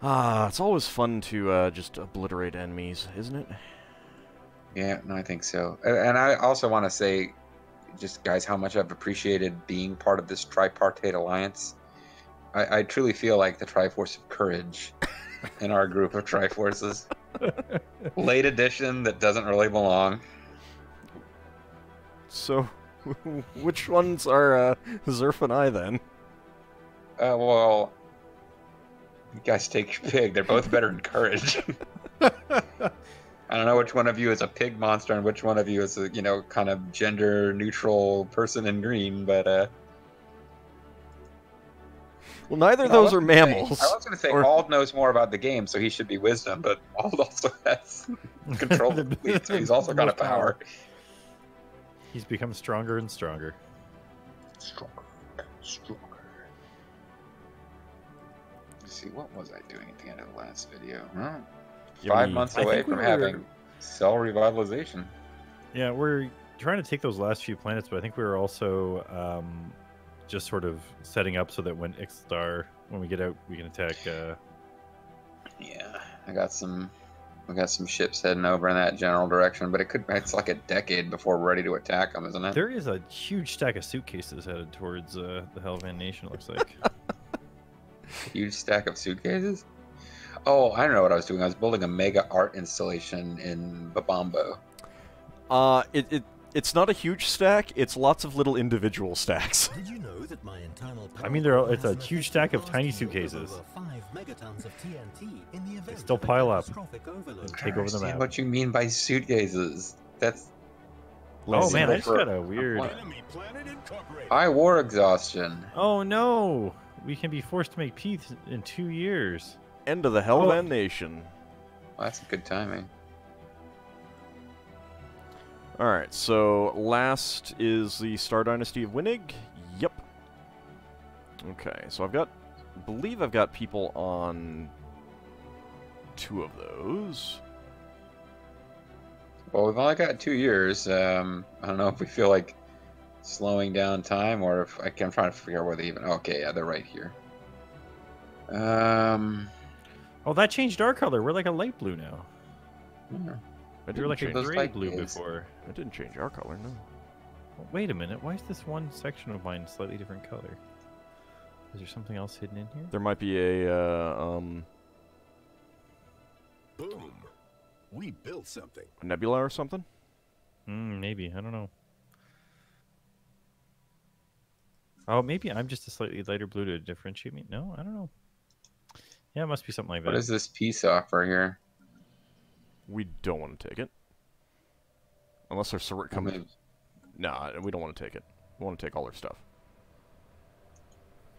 Ah, it's always fun to just obliterate enemies, isn't it? Yeah, no, I think so. And I also want to say, just guys, how much I've appreciated being part of this tripartite alliance. I truly feel like the Triforce of Courage in our group of Triforces. Late edition that doesn't really belong. So, which ones are Zerf and I then? Well, you guys take your pick. They're both better than Courage. I don't know which one of you is a pig monster and which one of you is a, kind of gender neutral person in green, but Well, neither of those are mammals. I was going to say Ald knows more about the game, so he should be wisdom, but Ald also has control of the fleet, so he's also got a power. He's become stronger and stronger. Stronger. Let's see, what was I doing at the end of the last video? Huh? 5 months away from having cell revitalization. Yeah, we're trying to take those last few planets, but I think we were also just sort of setting up so that when Ixstar, when we get out, we can attack. Yeah, I got some ships heading over in that general direction, but it's like a decade before we're ready to attack them, isn't it? There is a huge stack of suitcases headed towards the Helvan Nation, it looks like. Huge stack of suitcases? Oh, I don't know what I was doing. I was building a mega art installation in Babambo. It's not a huge stack. It's lots of little individual stacks. Did you know that my internal I mean, it's a huge stack of tiny suitcases. They still pile up. Take over the map. What you mean by suitcases? That's. Oh man, I just got a weird. High war exhaustion. Oh no! We can be forced to make peace in 2 years. End of the Helvan Nation. Well, that's good timing. Alright, so last is the Star Dynasty of Winnig. Yep. Okay, so believe I've got people on 2 of those. Well, we've only got 2 years. I don't know if we feel like slowing down time or if I'm trying to figure out where they even. Okay, yeah, they're right here. Oh, that changed our color. We're like a light blue now. Yeah. We were like a gray blue before. It didn't change our color, no. Well, wait a minute. Why is this one section of mine slightly different color? Is there something else hidden in here? There might be a Boom. We built something. a nebula or something. Maybe. I don't know. Oh, maybe I'm just a slightly lighter blue to differentiate me. No, I don't know. Yeah, it must be something like that. What is this peace offer here? We don't want to take it. Unless there's Sarit coming. Nah, we don't want to take it. We want to take all their stuff.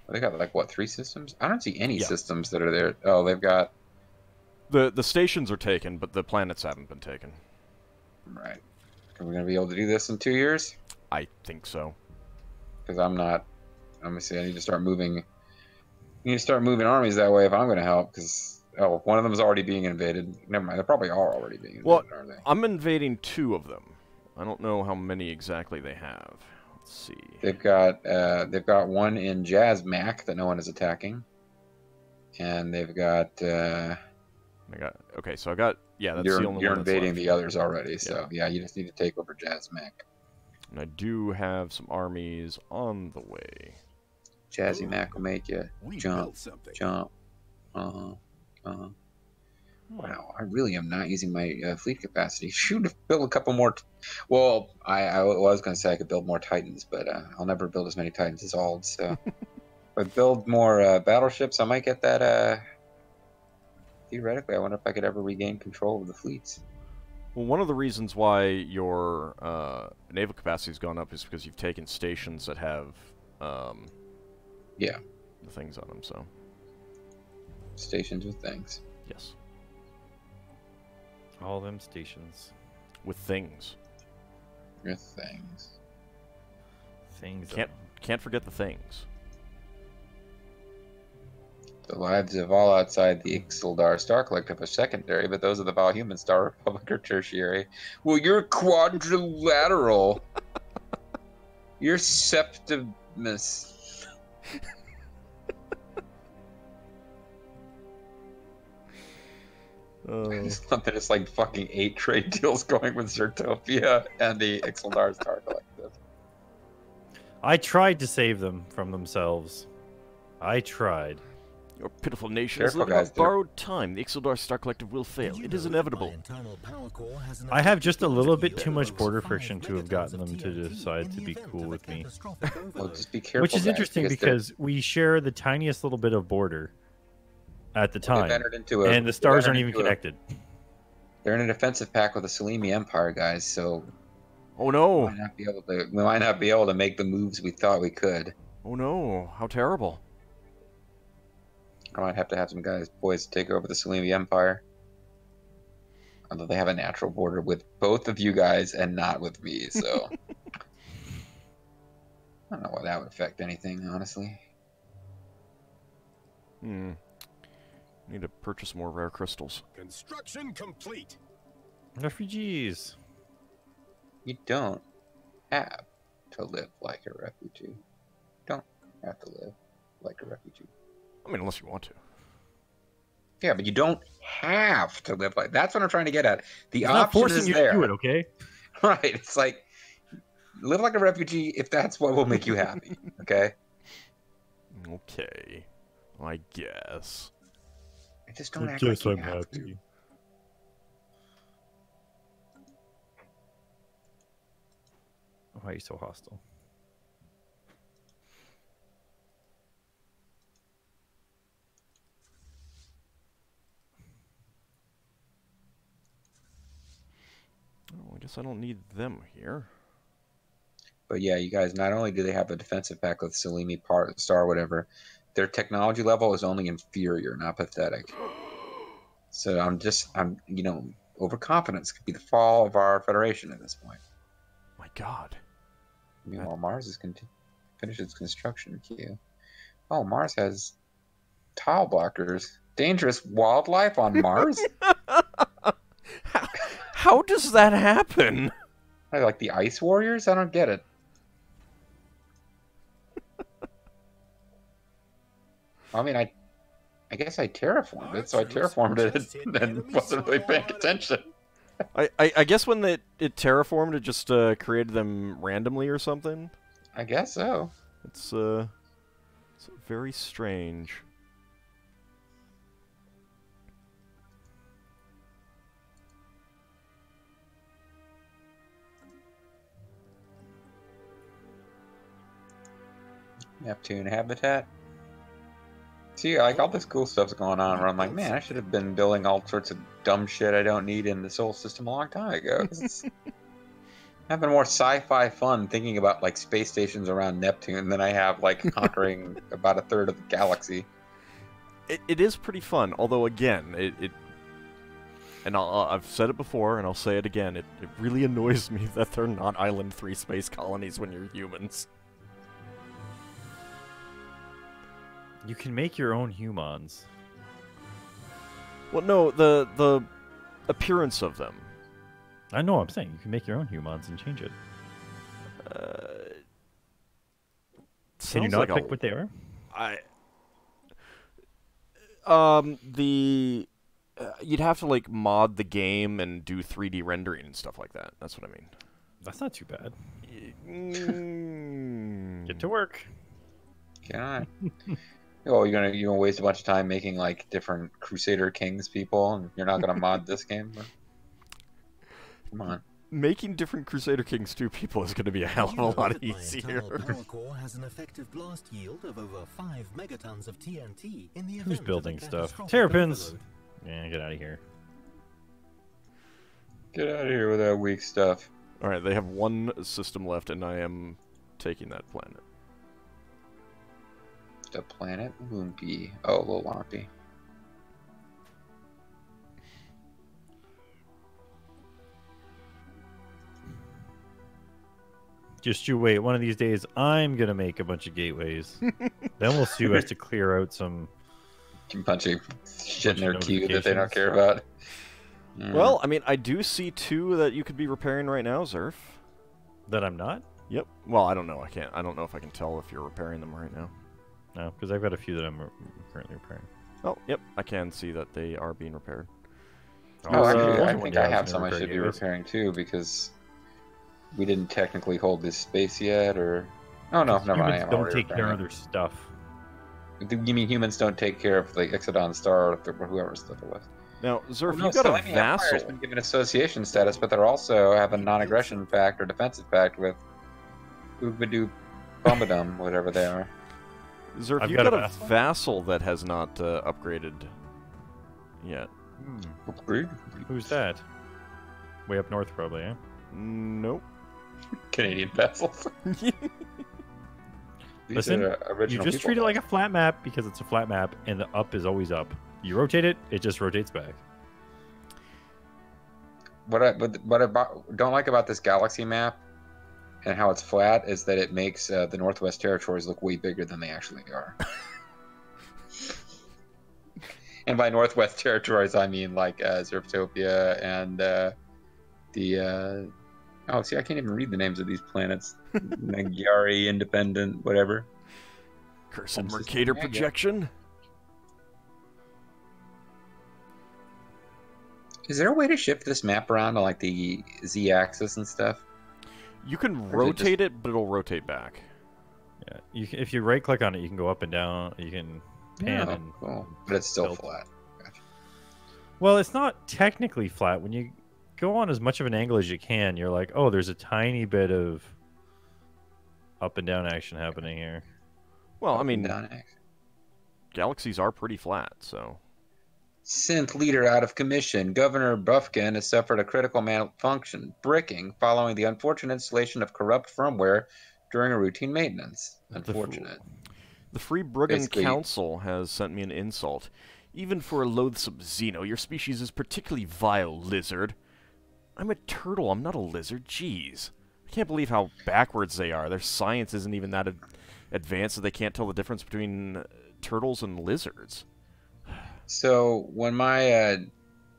They got like what, 3 systems? I don't see any systems that are there. Oh, they've got the stations are taken, but the planets haven't been taken. Right. Are we gonna be able to do this in 2 years? I think so. Because I'm not. Let me see. I need to start moving. I need to start moving armies that way if I'm gonna help. Because one of them is already being invaded. Never mind. They probably are already being invaded. Well, are they? I'm invading 2 of them. I don't know how many exactly they have. Let's see. They've got one in Jazz Mac that no one is attacking, and they've got. Okay, so I got that's the only one. You're invading left. the others already, so yeah, you just need to take over Jazz Mac. And I do have some armies on the way. Jazzy Mac will make you jump. Wow, I really am not using my fleet capacity. Should have built a couple more. Well, I was going to say I could build more Titans, but I'll never build as many Titans as Ald. So, if I build more battleships, I might get that. Theoretically, I wonder if I could ever regain control of the fleets. Well, one of the reasons why your naval capacity has gone up is because you've taken stations that have the things on them. So stations with things. Yes. All them stations. With things. With things. Things. Can't forget the things. The lives of all outside the Ixeldar Star Collective are secondary, but those of the Valhuman Star Republic are tertiary. Well, you're quadrilateral. You're Septimus. It's not that it's like fucking 8 trade deals going with Zertopia and the Ixeldar Star Collective. I tried to save them from themselves. I tried. Your pitiful nation is Careful, living guys, on they're- borrowed time. The Ixeldar Star Collective will fail. Did you It is know that inevitable. my internal power core has an I have just a effective little blast bit yield too much of border 5 friction to have megatons gotten of them to TNT decide in to the be event cool of a with me. catastrophic Well, overload. just be careful, Which is guys, interesting they're- because we share the tiniest little bit of border at the they've time, entered into a- and the they've stars entered aren't even into a- connected. They're in a defensive pack with the Salimi Empire, guys, so Oh we no! might not be able to make the moves we thought we could. Oh no! How terrible! I might have to have some guys poised to take over the Salimi Empire. Although they have a natural border with both of you guys and not with me, so I don't know why that would affect anything, honestly. Need to purchase more rare crystals. Construction complete. Refugees. You don't have to live like a refugee. You don't have to live like a refugee. I mean, unless you want to. Yeah, but you don't have to live like. That's what I'm trying to get at. The It's not option forcing is you there, to do it, okay? right? It's like live like a refugee if that's what will make you happy. Okay, Okay. I guess. I just don't I act guess like you I'm have to. happy. Why are you so hostile? Oh, I guess I don't need them here. But yeah, you guys. Not only do they have a defensive pack with Salimi Star, whatever, their technology level is only inferior, not pathetic. So overconfidence could be the fall of our federation at this point. My God. Meanwhile, Mars is finished its construction queue. Oh, Mars has tile blockers. Dangerous wildlife on Mars? How does that happen? Like the Ice Warriors? I don't get it. I mean, I guess I terraformed it, so I terraformed it and wasn't really paying attention. I guess when it terraformed, it just created them randomly or something. I guess so. It's very strange. Neptune habitat. See, like all this cool stuff's going on where I'm like, man, I should have been building all sorts of dumb shit I don't need in the solar system a long time ago. 'Cause it's having more sci-fi fun thinking about like space stations around Neptune than I have like conquering about a third of the galaxy. It is pretty fun, although again, and I've said it before, and I'll say it again, it really annoys me that they're not Island 3 space colonies when you're humans. You can make your own humans. Well, no, the appearance of them. I know what I'm saying. You can make your own humans and change it. Can you Sounds not like pick what they are? You'd have to like mod the game and do 3D rendering and stuff like that. That's what I mean. That's not too bad. Mm. Get to work. Can I? Oh, you're gonna waste a bunch of time making like different Crusader Kings people, and you're not gonna mod this game? Come on. Making different Crusader Kings 2 people is going to be a hell of a lot easier. My internal power core has an effective blast yield of over 5 megatons of TNT in the event Who's of a building stuff? catastrophic Terrapins. overload. Yeah, get out of here. Get out of here with that weak stuff. Alright, they have one system left, and I am taking that planet. The planet Lumpy. Oh, little Lumpy. Just you wait. One of these days, I'm gonna make a bunch of gateways. Then we'll see who has to clear out some. A bunch of shit in their Bunch of queue that they don't notifications. care about. Yeah. Well, I mean, I do see 2 that you could be repairing right now, Zerf. That I'm not. Yep. Well, I don't know. I don't know if I can tell if you're repairing them right now. No, because I've got a few that I'm currently repairing. Oh, yep. I can see that they are being repaired. Oh, Your, actually, I one, think yeah, I I was have gonna some I repair should be gateways. repairing too, because we didn't technically hold this space yet, or... Oh, no, never mind. Humans I'm don't already take care repairing of their stuff. it. You mean humans don't take care of the Exodon Star, or whoever's stuff it was? Now, Oh, Zerf, no, you've got a Selene Empire has vassal. been given association status, but they're also have a non-aggression pact or defensive pact with Ubadoo Bombadum, whatever they are. Zerf, I've you've got a got a vassal. vassal that has not upgraded yet. Upgrade? Who's that? Way up north, probably, eh? Nope. Canadian vassals. These Listen, are original You just people treat it like a vassals. flat map because it's a flat map, and the up is always up. You rotate it, it just rotates back. What I don't like about this galaxy map and how it's flat is that it makes the Northwest Territories look way bigger than they actually are. And by Northwest Territories, I mean like Zerftopia and the oh, see, I can't even read the names of these planets. Magyari, Independent, whatever. Cursed Home system, Mercator yeah, projection. Is there a way to shift this map around to like the Z-axis and stuff? You can Or is it rotate it, but it'll rotate back. Yeah, if you right click on it, you can go up and down. You can pan Oh, and. cool. But it's still tilt. flat. Gotcha. Well, it's not technically flat. When you go on as much of an angle as you can, you're like, oh, there's a tiny bit of up and down action happening here. Well, I Up and mean, down axis. galaxies are pretty flat, so... Synth leader out of commission. Governor Buffkin has suffered a critical malfunction, bricking, following the unfortunate installation of corrupt firmware during a routine maintenance. Unfortunate. The Free Bruggen Basically- Council has sent me an insult. Even for a loathsome Xeno, your species is particularly vile, lizard. I'm a turtle, I'm not a lizard. Jeez. I can't believe how backwards they are. Their science isn't even that advanced that they can't tell the difference between turtles and lizards. So when my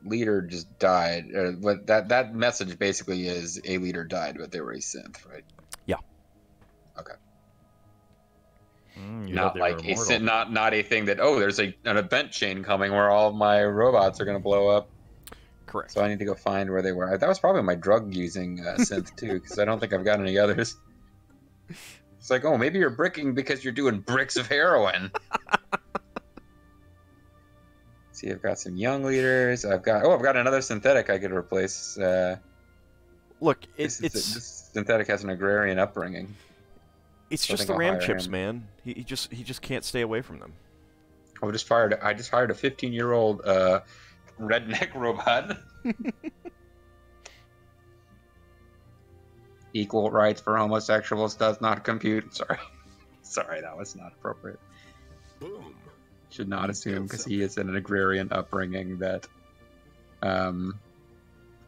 leader just died, what that message basically is a leader died, but they were a synth, right? Yeah. Okay. You Not thought they were like a immortal. synth, not a thing that there's an event chain coming where all of my robots are going to blow up. Correct. So I need to go find where they were. That was probably my drug using synth too, because I don't think I've got any others. It's like, oh, maybe you're bricking because you're doing bricks of heroin. See, I've got some young leaders. I've got another synthetic I could replace. Look, This synthetic has an agrarian upbringing. it's I just think the I'll ram hire chips, him. man. He just can't stay away from them. I just hired a 15-year-old redneck robot. Equal rights for homosexuals does not compute. Sorry, that was not appropriate. Boom. Should not assume because he is in an agrarian upbringing that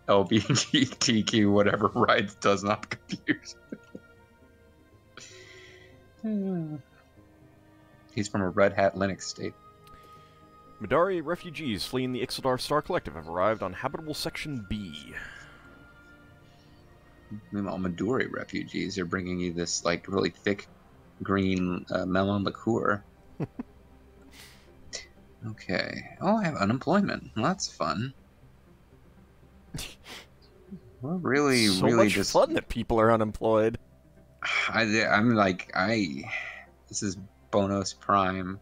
LGBTQ whatever rights does not compute. He's from a Red Hat Linux state. Midari refugees fleeing the Ixodar Star Collective have arrived on Habitable Section B. Meanwhile, Midori refugees are bringing you this like really thick green melon liqueur. Okay. Oh, I have unemployment. Well, that's fun. We're really, So really much just. fun that people are unemployed. I'm like This is bonus prime.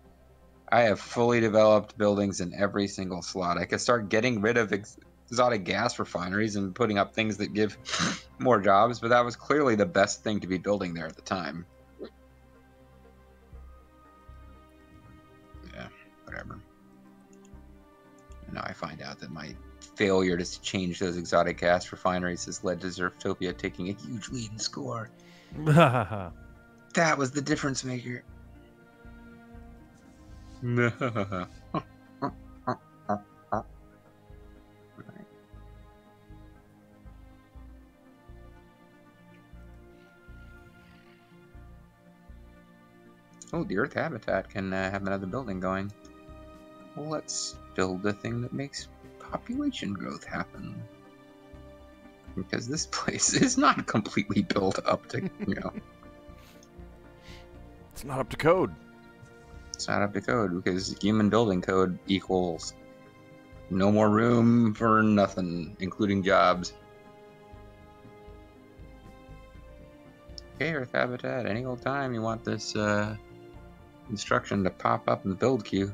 I have fully developed buildings in every single slot. I could start getting rid of exotic gas refineries and putting up things that give more jobs, but that was clearly the best thing to be building there at the time. Yeah, whatever. And now I find out that my failure to change those exotic gas refineries has led to Zerftopia taking a huge lead in score. That was the difference maker. Oh, the Earth habitat can have another building going. Well, let's build the thing that makes population growth happen. Because this place is not completely built up to, It's not up to code. It's not up to code because human building code equals No more room for nothing, including jobs. Okay, Earth Habitat, any old time you want this instruction to pop up in the build queue.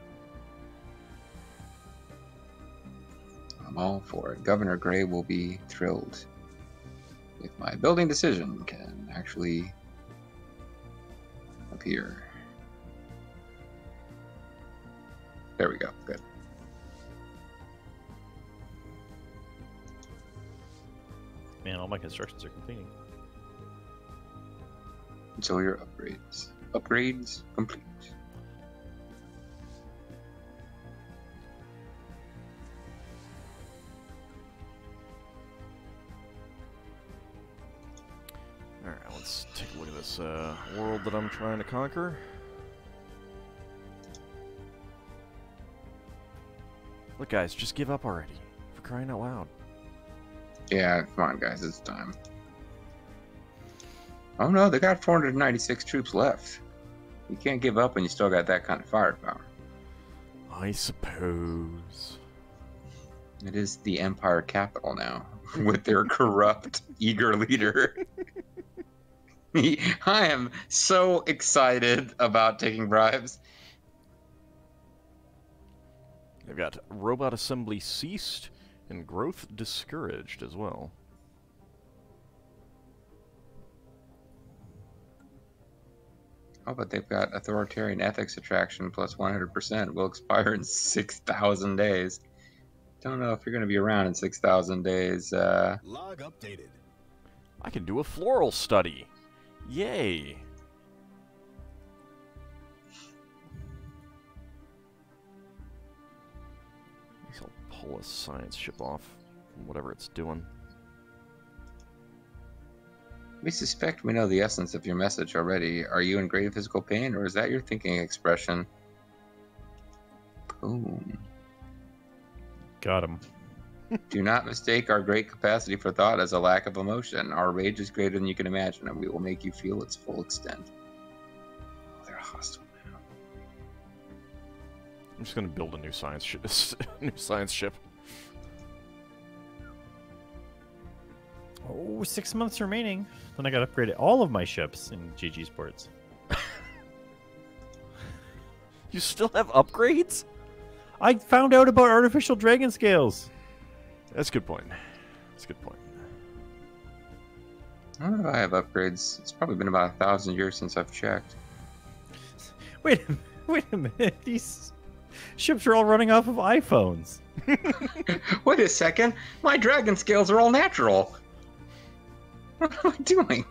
I'm all for it. Governor Gray will be thrilled if my building decision can actually appear. There we go. Good. Man, all my constructions are completing. So your upgrades. Upgrades complete. Alright, let's take a look at this world that I'm trying to conquer. Look, guys, just give up already. For crying out loud. Yeah, come on, guys, it's time. Oh no, they got 496 troops left. You can't give up when you still got that kind of firepower. I suppose. It is the Empire capital now, with their corrupt, eager leader. I am so excited about taking bribes. They've got robot assembly ceased and growth discouraged as well. Oh, but they've got authoritarian ethics attraction plus 100% will expire in 6,000 days. Don't know if you're going to be around in 6,000 days. Log updated. I can do a floral study. Yay! I'll pull a science ship off from whatever it's doing. We suspect we know the essence of your message already. Are you in great physical pain, or is that your thinking expression? Boom. Got him. Do not mistake our great capacity for thought as a lack of emotion. Our rage is greater than you can imagine, and we will make you feel its full extent. Oh, they're hostile now. I'm just gonna build a new science new science ship. Oh, 6 months remaining. Then I got to upgrade all of my ships in GG Sports. You still have upgrades? I found out about artificial dragon scales. That's a good point. That's a good point. I don't know if I have upgrades. It's probably been about 1,000 years since I've checked. Wait a minute. These ships are all running off of iPhones. Wait a second. My dragon scales are all natural. What am I doing?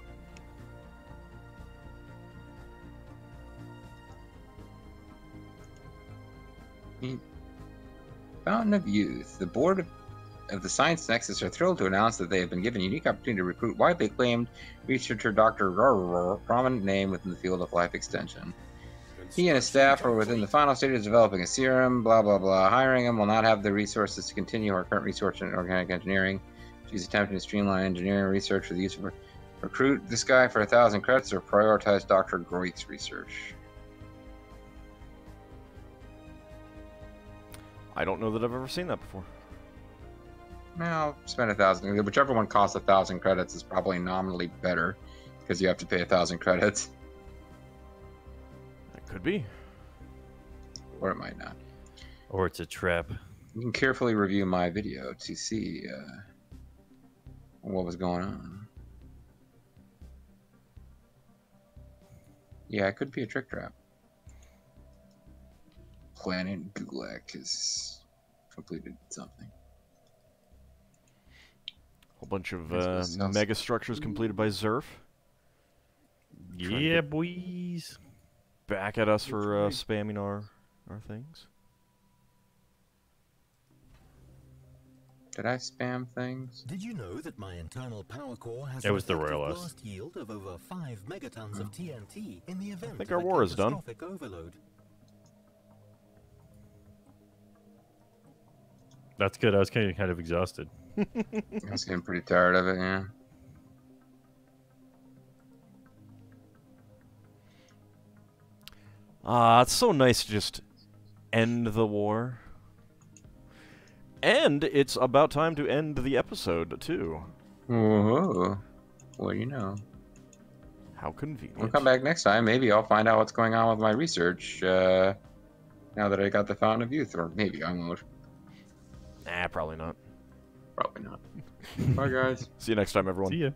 Fountain of Youth. The board of the Science Nexus are thrilled to announce that they have been given a unique opportunity to recruit widely acclaimed researcher Dr. Roror, prominent name within the field of life extension. He and his staff are within the final stages of developing a serum, blah, blah, blah. Hiring him will not have the resources to continue our current research in organic engineering. She's attempting to streamline engineering research with the use of recruit this guy for 1,000 credits or prioritize Dr. Groith's research. I don't know that I've ever seen that before. Well, spend 1,000. Whichever one costs 1,000 credits is probably nominally better because you have to pay 1,000 credits. That could be. Or it might not. Or it's a trap. You can carefully review my video to see what was going on. Yeah, it could be a trick trap. Planet Gulak has completed something. Whole bunch of mega structures completed by Zerf. Yeah, boys. Back at us for spamming our things. Did I spam things? Did you know that my internal power core has It was the an effective royalist. blast yield of over 5 megatons of TNT in the event think of our a war is done. catastrophic overload? That's good. I was kind of exhausted. I was getting pretty tired of it, yeah. It's so nice to just end the war. And it's about time to end the episode, too. Whoa. What do you know? How convenient. We'll come back next time. Maybe I'll find out what's going on with my research now that I got the Fountain of Youth. Or maybe I won't. Nah, probably not. Probably not. Bye, guys. See you next time, everyone. See ya.